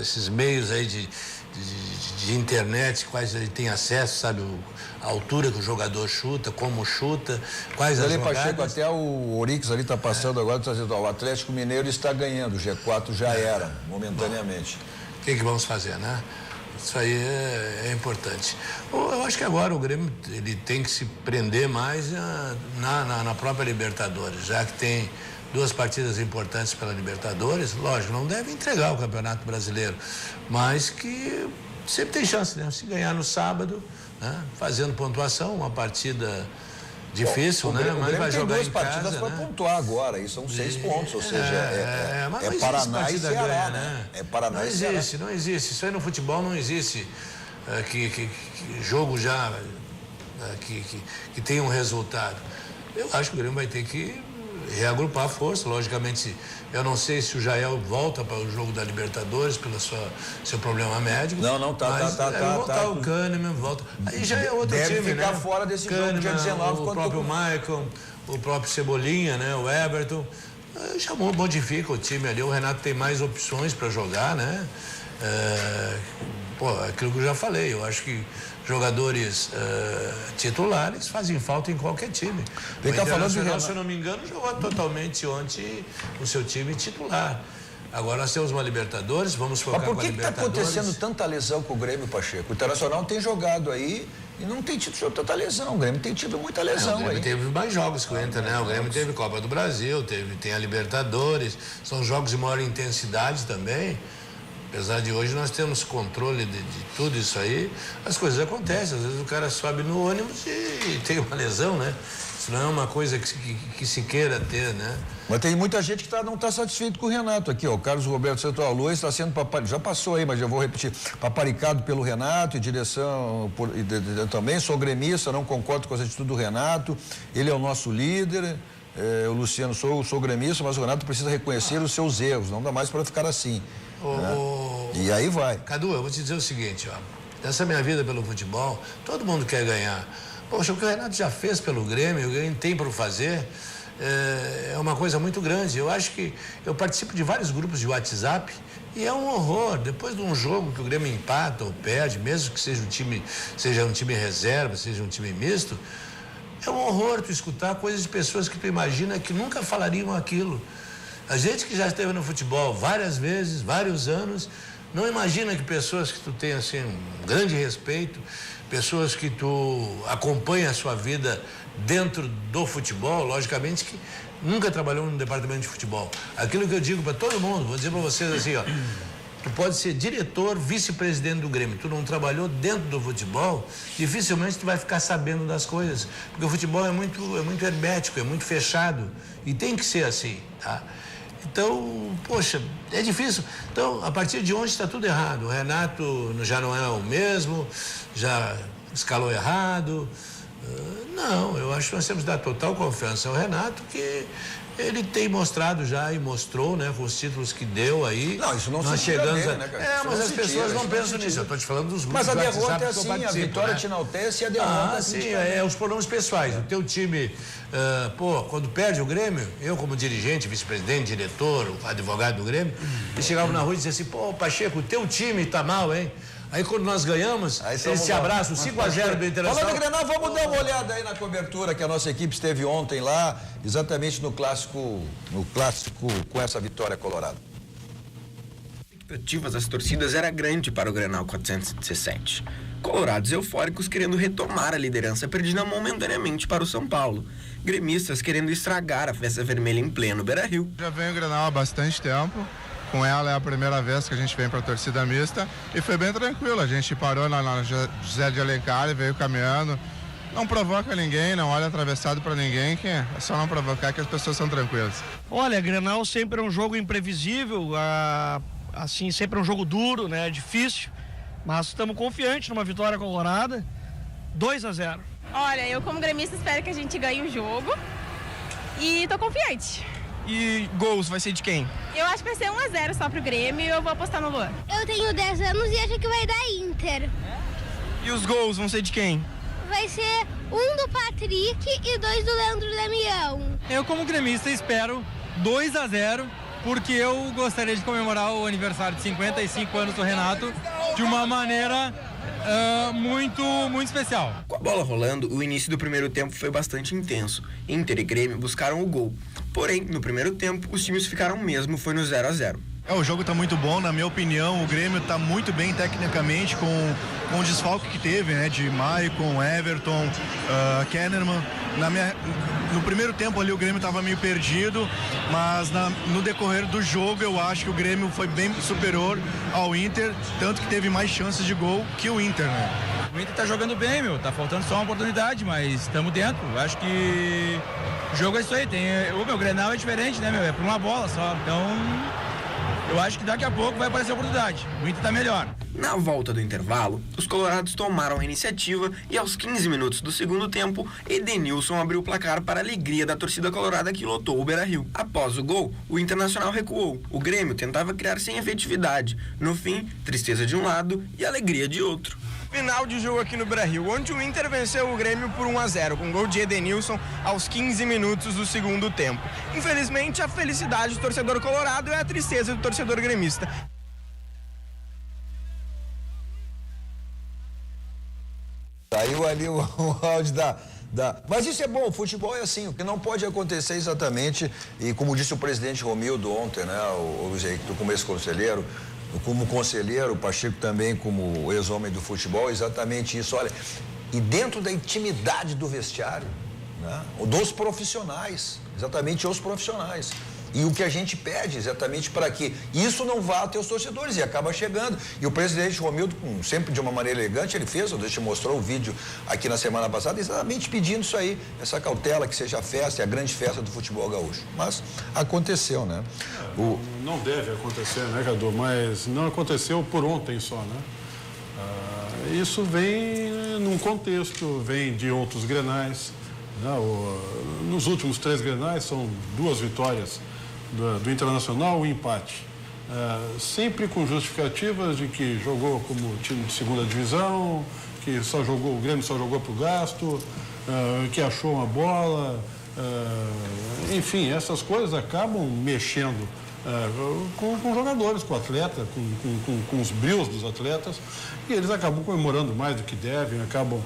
esses meios aí de internet, quais ele tem acesso, sabe? A altura que o jogador chuta, como chuta, quais as jogadas. Pacheco, até o Orix ali está passando agora, está dizendo, ó, o Atlético Mineiro está ganhando, o G4 já era, momentaneamente. O que vamos fazer, né? Isso aí é importante. Eu acho que agora o Grêmio ele tem que se prender mais na própria Libertadores, já que tem 2 partidas importantes pela Libertadores. Lógico, não deve entregar o Campeonato Brasileiro, mas que sempre tem chance, né? Se ganhar no sábado, né? Fazendo pontuação, uma partida difícil, né? Mas vai jogar em casa, 2 partidas para pontuar agora, aí são 6 pontos, ou seja, é Paraná e Ceará, né? É Paraná e Ceará. Não existe, isso aí no futebol não existe, que jogo já que tenha um resultado. Eu acho que o Grêmio vai ter que reagrupar a força, logicamente. Eu não sei se o Jael volta para o jogo da Libertadores pelo seu problema médico. Não, voltar o Kahneman, volta. Aí já é outro time, né? Deve ficar fora desse jogo dia 19 o próprio Michael, o próprio Cebolinha, né? O Everton. Já modifica o time ali, o Renato tem mais opções para jogar, né? Aquilo que eu já falei, eu acho que jogadores titulares fazem falta em qualquer time. O Internacional, se eu não me engano, jogou totalmente ontem o seu time titular. Agora nós temos uma Libertadores, vamos focar com a Libertadores. Mas por que está acontecendo tanta lesão com o Grêmio, Pacheco? O Internacional tem jogado aí e não tem tido tanta lesão. O Grêmio tem tido muita lesão aí. O Grêmio teve mais jogos que o Inter, né? O Grêmio teve Copa do Brasil, tem a Libertadores, são jogos de maior intensidade também. Apesar de hoje nós temos controle de tudo isso aí, as coisas acontecem. Às vezes o cara sobe no ônibus e tem uma lesão, né? Isso não é uma coisa que se queira ter, né? Mas tem muita gente que não está satisfeito com o Renato aqui, ó. O Carlos Roberto Central Luz está sendo já passou aí, mas eu vou repetir, paparicado pelo Renato e direção também. Sou gremista, não concordo com as atitudes do Renato. Ele é o nosso líder. O Luciano, sou gremista, mas o Renato precisa reconhecer os seus erros. Não dá mais para ficar assim. E aí vai. Cadu, eu vou te dizer o seguinte, ó. Nessa minha vida pelo futebol, todo mundo quer ganhar. Poxa, o que o Renato já fez pelo Grêmio, o Grêmio tem para fazer, é uma coisa muito grande. Eu acho que eu participo de vários grupos de WhatsApp e é um horror. Depois de um jogo que o Grêmio empata ou perde, mesmo que seja um time reserva, seja um time misto, é um horror tu escutar coisas de pessoas que tu imagina que nunca falariam aquilo. A gente que já esteve no futebol várias vezes, vários anos, não imagina que pessoas que tu tem assim um grande respeito, pessoas que tu acompanha a sua vida dentro do futebol, logicamente que nunca trabalhou no departamento de futebol. Aquilo que eu digo para todo mundo, vou dizer para vocês assim, ó, tu pode ser diretor, vice-presidente do Grêmio, tu não trabalhou dentro do futebol, dificilmente tu vai ficar sabendo das coisas, porque o futebol é muito hermético, é muito fechado e tem que ser assim, tá? Então, poxa, é difícil. Então, a partir de hoje está tudo errado. O Renato já não é o mesmo, já escalou errado. Não, eu acho que nós temos que dar total confiança ao Renato, que ele tem mostrado já e mostrou, né, com os títulos que deu aí. Não, isso não se tira dele, né, cara? Mas as pessoas não pensam nisso. Eu estou te falando dos grupos. Mas a derrota é assim, a vitória te enaltece e a derrota... sim, os problemas pessoais. O teu time, quando perde o Grêmio, eu como dirigente, vice-presidente, diretor, advogado do Grêmio, eles chegavam na rua e diziam assim, Pacheco, o teu time tá mal, hein? Aí quando nós ganhamos, eles se abraçam, 5-0 do Internacional. Falando em Grenal, vamos dar uma olhada aí na cobertura que a nossa equipe esteve ontem lá, exatamente no clássico com essa vitória colorada. As expectativas das torcidas era grande para o Grenal 417. Colorados eufóricos querendo retomar a liderança perdida momentaneamente para o São Paulo. Gremistas querendo estragar a festa vermelha em pleno Beira-Rio. Já vem o Grenal há bastante tempo. Com ela é a primeira vez que a gente vem para a torcida mista e foi bem tranquilo. A gente parou na José de Alencar e veio caminhando. Não provoca ninguém, não olha atravessado para ninguém, que é só não provocar que as pessoas são tranquilas. Olha, Grenal sempre é um jogo imprevisível, assim, sempre é um jogo duro, né, difícil, mas estamos confiantes numa vitória colorada, 2-0. Olha, eu como gremista espero que a gente ganhe o jogo e tô confiante. E gols vai ser de quem? Eu acho que vai ser 1-0 só pro Grêmio e eu vou apostar no Luan. Eu tenho 10 anos e acho que vai dar Inter. E os gols vão ser de quem? Vai ser 1 do Patrick e 2 do Leandro Damião. Eu como gremista espero 2-0, porque eu gostaria de comemorar o aniversário de 55 anos do Renato de uma maneira muito especial. Com a bola rolando, o início do primeiro tempo foi bastante intenso. Inter e Grêmio buscaram o gol. Porém, no primeiro tempo, os times ficaram mesmo, foi no 0-0. O jogo está muito bom, na minha opinião. O Grêmio está muito bem tecnicamente com o desfalque que teve, né? De Maicon, Everton, Kahneman. No primeiro tempo ali o Grêmio estava meio perdido, mas no decorrer do jogo eu acho que o Grêmio foi bem superior ao Inter, tanto que teve mais chances de gol que o Inter, né? O Inter tá jogando bem, tá faltando só uma oportunidade, mas estamos dentro. Eu acho que o jogo é isso aí. O Grenal é diferente, né, é por uma bola só. Então, eu acho que daqui a pouco vai aparecer a oportunidade. O Inter tá melhor. Na volta do intervalo, os colorados tomaram a iniciativa e aos 15 minutos do segundo tempo, Edenilson abriu o placar para a alegria da torcida colorada que lotou o Beira-Rio. Após o gol, o Internacional recuou. O Grêmio tentava criar sem efetividade. No fim, tristeza de um lado e alegria de outro. Final de jogo aqui no Beira-Rio, onde o Inter venceu o Grêmio por 1-0, com gol de Edenilson aos 15 minutos do segundo tempo. Infelizmente, a felicidade do torcedor colorado é a tristeza do torcedor gremista. Saiu ali o áudio Mas isso é bom, o futebol é assim, o que não pode acontecer exatamente, e como disse o presidente Romildo ontem, né, o Jeito, como ex-conselheiro, como conselheiro, o Pacheco também como ex-homem do futebol, exatamente isso, olha, e dentro da intimidade do vestiário, né, dos profissionais, exatamente os profissionais. E o que a gente pede exatamente para que isso não vá até os torcedores e acaba chegando. E o presidente Romildo, sempre de uma maneira elegante, ele fez, ele mostrou o vídeo aqui na semana passada, exatamente pedindo isso aí, essa cautela que seja a festa, a grande festa do futebol gaúcho. Mas aconteceu, né? Não deve acontecer, né, Cadu? Mas não aconteceu por ontem só, né? Isso vem num contexto, vem de outros grenais. Né? Nos últimos 3 grenais são 2 vitórias do Internacional, o empate. Sempre com justificativas de que jogou como time de segunda divisão, que o Grêmio só jogou pro gasto, que achou uma bola. Enfim, essas coisas acabam mexendo com jogadores, com o atleta, com os brios dos atletas, e eles acabam comemorando mais do que devem, acabam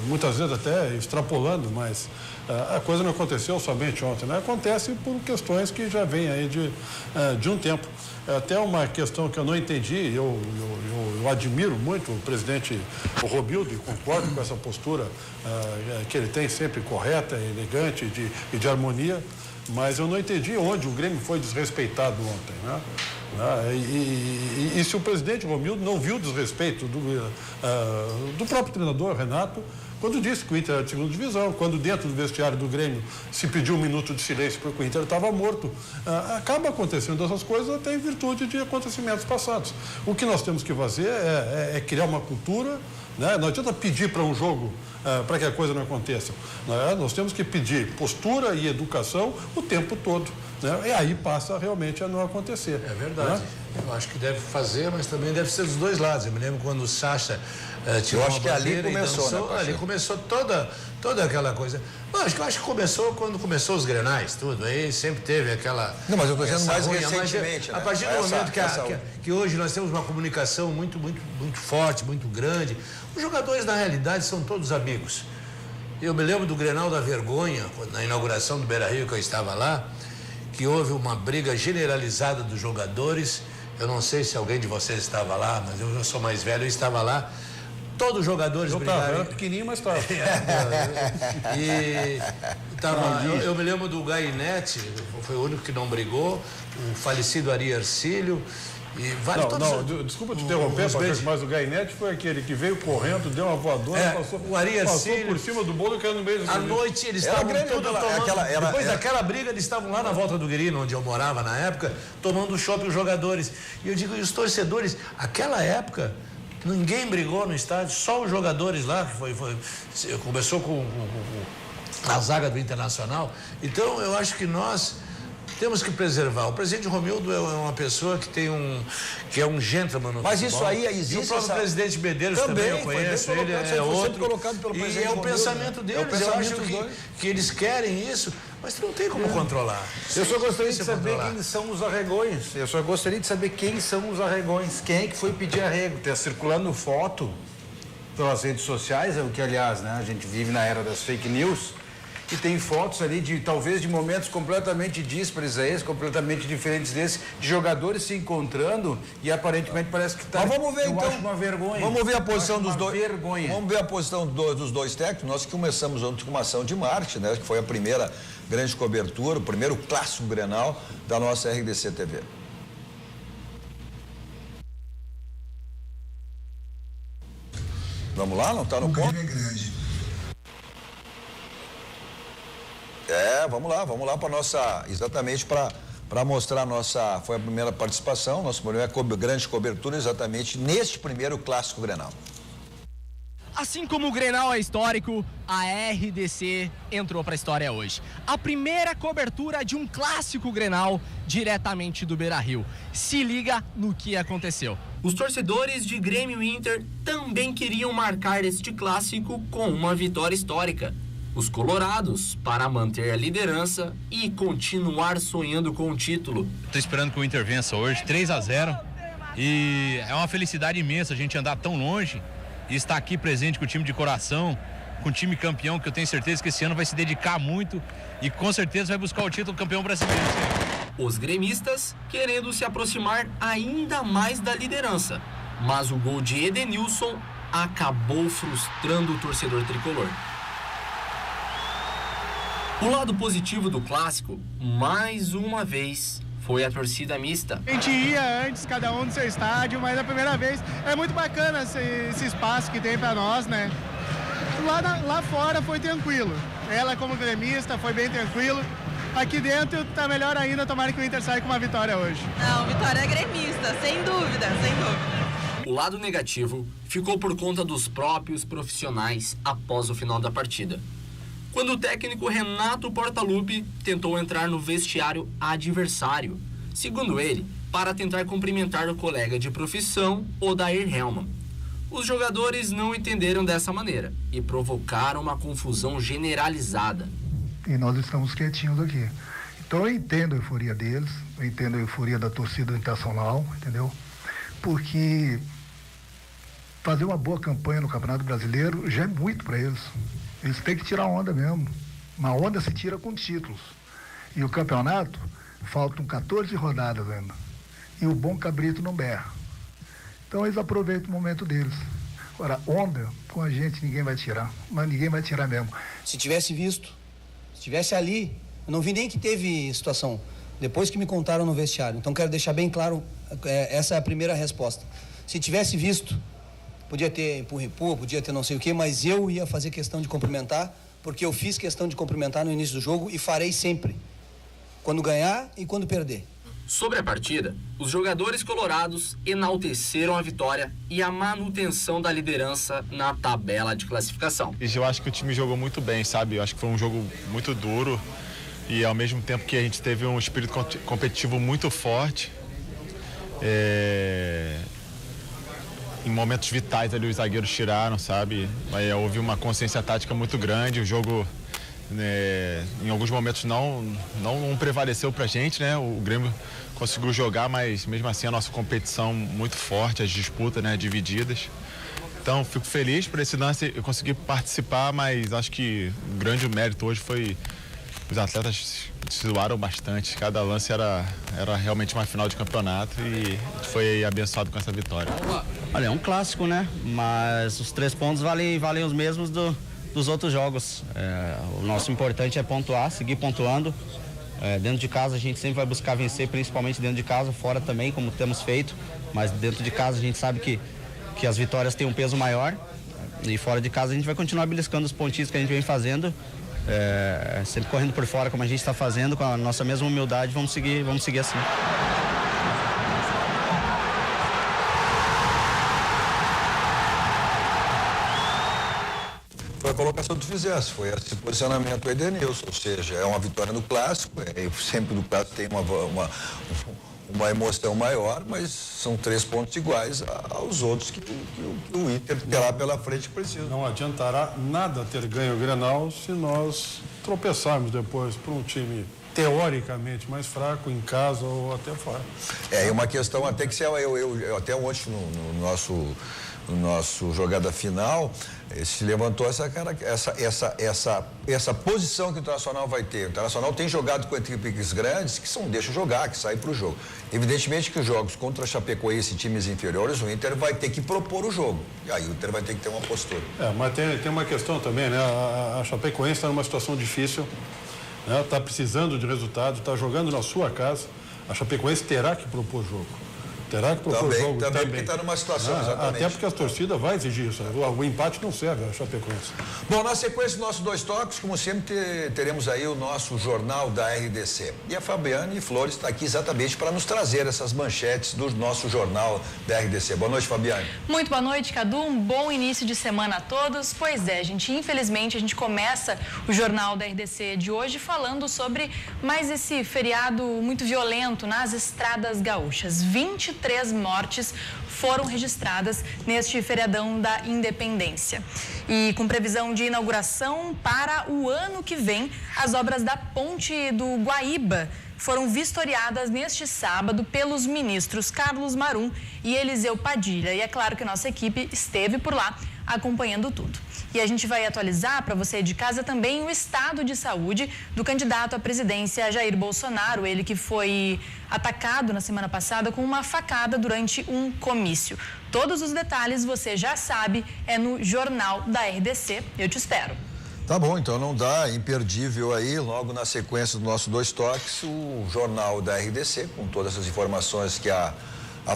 muitas vezes até extrapolando, mas a coisa não aconteceu somente ontem, né? Acontece por questões que já vêm aí de um tempo. Até uma questão que eu não entendi, eu admiro muito o presidente Romildo e concordo com essa postura que ele tem sempre correta, elegante e de harmonia, mas eu não entendi onde o Grêmio foi desrespeitado ontem, né? E se o presidente Romildo não viu o desrespeito do próprio treinador, Renato, quando disse que o Inter era de segunda divisão, quando dentro do vestiário do Grêmio se pediu 1 minuto de silêncio porque o Inter estava morto, acaba acontecendo essas coisas até em virtude de acontecimentos passados. O que nós temos que fazer é criar uma cultura, né? Não adianta pedir para um jogo para que a coisa não aconteça, né? Nós temos que pedir postura e educação o tempo todo, né? E aí passa realmente a não acontecer. É verdade. Né? Eu acho que deve fazer, mas também deve ser dos dois lados. Eu me lembro quando o Sacha tirou uma bandeira e dançou, ali começou toda aquela coisa. Não, eu acho que começou quando começou os grenais, tudo. Aí sempre teve aquela... Não, mas eu estou dizendo mais recentemente. A partir do momento que hoje nós temos uma comunicação muito forte, muito grande, os jogadores, na realidade, são todos amigos. Eu me lembro do Grenal da Vergonha, na inauguração do Beira-Rio, que eu estava lá, que houve uma briga generalizada dos jogadores. Eu não sei se alguém de vocês estava lá, mas eu sou mais velho, eu estava lá. Todos os jogadores brigaram. Eu era pequenininho, mas estava. Eu me lembro do Gainete, foi o único que não brigou, o falecido Ari Ercílio. E desculpa te interromper, mas o Gainete foi aquele que veio correndo, deu uma voadora, passou por cima do bolo e caiu no meio do... À noite eles estavam todos tomando... Depois daquela briga, eles estavam lá na volta do Guirino, onde eu morava na época, tomando chopp os jogadores. E eu digo, e os torcedores, aquela época, ninguém brigou no estádio, só os jogadores lá, que começou com a zaga do Internacional. Então, eu acho que nós temos que preservar. O presidente Romildo é uma pessoa que é um gentleman no Mas futebol. Isso aí existe. E o próprio presidente Medeiros também eu conheço, ele é outro. E é o pensamento deles. Eu acho que eles querem isso, mas tu não tem como controlar. Eu só gostaria de saber quem são os arregões. Quem é que foi pedir arrego? Está circulando foto pelas redes sociais, o que, aliás, né, a gente vive na era das fake news. E tem fotos ali talvez de momentos completamente díspares a esse, completamente diferentes desse, de jogadores se encontrando e aparentemente parece que está... Mas vamos ver, então. Eu acho uma vergonha. Vamos ver a posição dos dois. Vergonha. Vamos ver a posição dos dois técnicos. Nós começamos ontem com uma ação de marketing, né? Que foi a primeira grande cobertura, o primeiro clássico Grenal da nossa RDC TV. Vamos lá, não está no ponto? Vamos lá para nossa, exatamente para mostrar a nossa, foi a primeira participação, nossa primeira grande cobertura exatamente neste primeiro clássico Grenal. Assim como o Grenal é histórico, a RDC entrou para a história hoje. A primeira cobertura de um clássico Grenal diretamente do Beira-Rio. Se liga no que aconteceu. Os torcedores de Grêmio e Inter também queriam marcar este clássico com uma vitória histórica. Os colorados, para manter a liderança e continuar sonhando com o título. Estou esperando que o Inter vença hoje, 3-0. E é uma felicidade imensa a gente andar tão longe e estar aqui presente com o time de coração, com o time campeão, que eu tenho certeza que esse ano vai se dedicar muito e com certeza vai buscar o título campeão brasileiro. Os gremistas querendo se aproximar ainda mais da liderança, mas o gol de Edenilson acabou frustrando o torcedor tricolor. O lado positivo do clássico, mais uma vez, foi a torcida mista. A gente ia antes, cada um no seu estádio, mas a primeira vez é muito bacana esse espaço que tem para nós, né? Lá fora foi tranquilo. Ela, como gremista, foi bem tranquilo. Aqui dentro tá melhor ainda, tomara que o Inter saia com uma vitória hoje. Não, vitória é gremista, sem dúvida, sem dúvida. O lado negativo ficou por conta dos próprios profissionais após o final da partida. Quando o técnico Renato Portaluppi tentou entrar no vestiário adversário, segundo ele, para tentar cumprimentar o colega de profissão, Odair Hellmann. Os jogadores não entenderam dessa maneira e provocaram uma confusão generalizada. E nós estamos quietinhos aqui. Então eu entendo a euforia deles, eu entendo a euforia da torcida internacional, entendeu? Porque fazer uma boa campanha no Campeonato Brasileiro já é muito para eles. Eles têm que tirar onda mesmo. Uma onda se tira com títulos. E o campeonato, faltam 14 rodadas ainda. E o bom cabrito não berra. Então eles aproveitam o momento deles. Agora, onda, com a gente ninguém vai tirar. Mas ninguém vai tirar mesmo. Se tivesse visto, se tivesse ali, eu não vi nem que teve situação. Depois que me contaram no vestiário. Então quero deixar bem claro, essa é a primeira resposta. Se tivesse visto, podia ter empurra-empurra, podia ter não sei o quê, mas eu ia fazer questão de cumprimentar, porque eu fiz questão de cumprimentar no início do jogo e farei sempre. Quando ganhar e quando perder. Sobre a partida, os jogadores colorados enalteceram a vitória e a manutenção da liderança na tabela de classificação. Eu acho que o time jogou muito bem, sabe? Eu acho que foi um jogo muito duro e ao mesmo tempo que a gente teve um espírito competitivo muito forte. Em momentos vitais ali os zagueiros tiraram, sabe? Aí houve uma consciência tática muito grande, o jogo em alguns momentos não prevaleceu pra gente, né? O Grêmio conseguiu jogar, mas mesmo assim a nossa competição muito forte, as disputas, né, divididas. Então fico feliz por esse lance, eu consegui participar, mas acho que o grande mérito hoje foi os atletas se doaram bastante, cada lance era realmente uma final de campeonato e foi abençoado com essa vitória. Olha, é um clássico, né? Mas os 3 pontos valem os mesmos dos outros jogos. O nosso importante é pontuar, seguir pontuando. Dentro de casa a gente sempre vai buscar vencer, principalmente dentro de casa, fora também, como temos feito. Mas dentro de casa a gente sabe que as vitórias têm um peso maior. E fora de casa a gente vai continuar beliscando os pontinhos que a gente vem fazendo. Sempre correndo por fora como a gente está fazendo, com a nossa mesma humildade, vamos seguir assim. Foi a colocação que tu fizesse, foi esse posicionamento do Edenilson, ou seja, é uma vitória no clássico, sempre no clássico tem uma emoção maior, mas são 3 pontos iguais aos outros que o Inter terá pela frente que precisa. Não adiantará nada ter ganho o Grenal se nós tropeçarmos depois por um time teoricamente mais fraco em casa ou até fora. É uma questão até que eu até ontem no nosso jogada final se levantou essa posição que o Internacional vai ter. O Internacional tem jogado com equipes grandes que deixa jogar, que saem para o jogo. Evidentemente que os jogos contra a Chapecoense e times inferiores, o Inter vai ter que propor o jogo. E aí o Inter vai ter que ter uma postura. Mas tem uma questão também, né? A Chapecoense está numa situação difícil, né? Está precisando de resultado, está jogando na sua casa. A Chapecoense terá que propor jogo. Terá que propor jogo também. Porque está numa situação, exatamente. Até porque a torcida vai exigir isso. O empate não serve a Chapecoense. Bom, na sequência dos nossos 2 toques, como sempre, teremos aí o nosso Jornal da RDC. E a Fabiane Flores está aqui exatamente para nos trazer essas manchetes do nosso Jornal da RDC. Boa noite, Fabiane. Muito boa noite, Cadu. Um bom início de semana a todos. Pois é, gente, infelizmente a gente começa o Jornal da RDC de hoje falando sobre mais esse feriado muito violento nas estradas gaúchas. 23 mortes foram registradas neste feriadão da Independência. E com previsão de inauguração para o ano que vem, as obras da Ponte do Guaíba foram vistoriadas neste sábado pelos ministros Carlos Marum e Eliseu Padilha. E é claro que a nossa equipe esteve por lá acompanhando tudo. E a gente vai atualizar para você de casa também o estado de saúde do candidato à presidência Jair Bolsonaro, ele que foi atacado na semana passada com uma facada durante um comício. Todos os detalhes você já sabe, é no Jornal da RDC. Eu te espero. Tá bom, então não dá, imperdível aí, logo na sequência do nosso 2 toques, o Jornal da RDC, com todas essas informações que a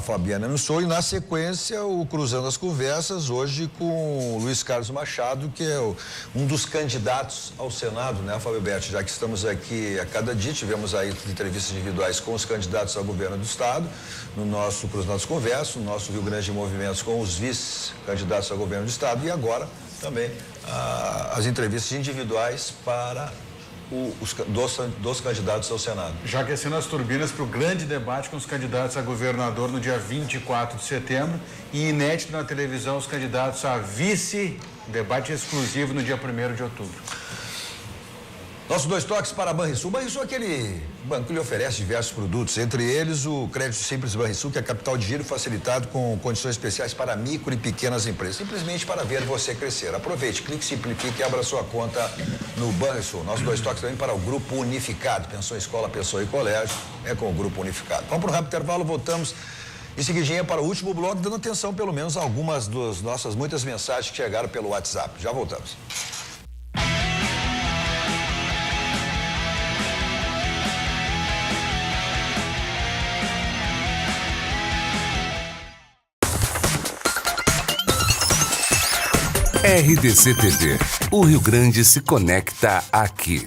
Fabiana anunciou, e na sequência o Cruzando as Conversas, hoje com o Luiz Carlos Machado, que é um dos candidatos ao Senado, né, Fábio Berti? Já que estamos aqui a cada dia, tivemos aí entrevistas individuais com os candidatos ao governo do Estado, no nosso Cruzando as Conversas, no nosso Rio Grande de Movimentos com os vice-candidatos ao governo do Estado, e agora também as entrevistas individuais para dos candidatos ao Senado. Já aquecendo as turbinas para o grande debate com os candidatos a governador no dia 24 de setembro e inédito na televisão os candidatos a vice, debate exclusivo no dia 1º de outubro. Nossos 2 toques para a Banrisul. Banrisul é aquele banco que lhe oferece diversos produtos, entre eles o Crédito Simples Banrisul, que é capital de giro facilitado com condições especiais para micro e pequenas empresas, simplesmente para ver você crescer. Aproveite, clique, simplifique e abra sua conta no Banrisul. Nossos 2 toques também para o Grupo Unificado. Pensou em escola, pensou em colégio, é com o Grupo Unificado. Vamos para um rápido intervalo, voltamos em seguidinha para o último bloco, dando atenção pelo menos a algumas das nossas muitas mensagens que chegaram pelo WhatsApp. Já voltamos. RDC TV. O Rio Grande se conecta aqui.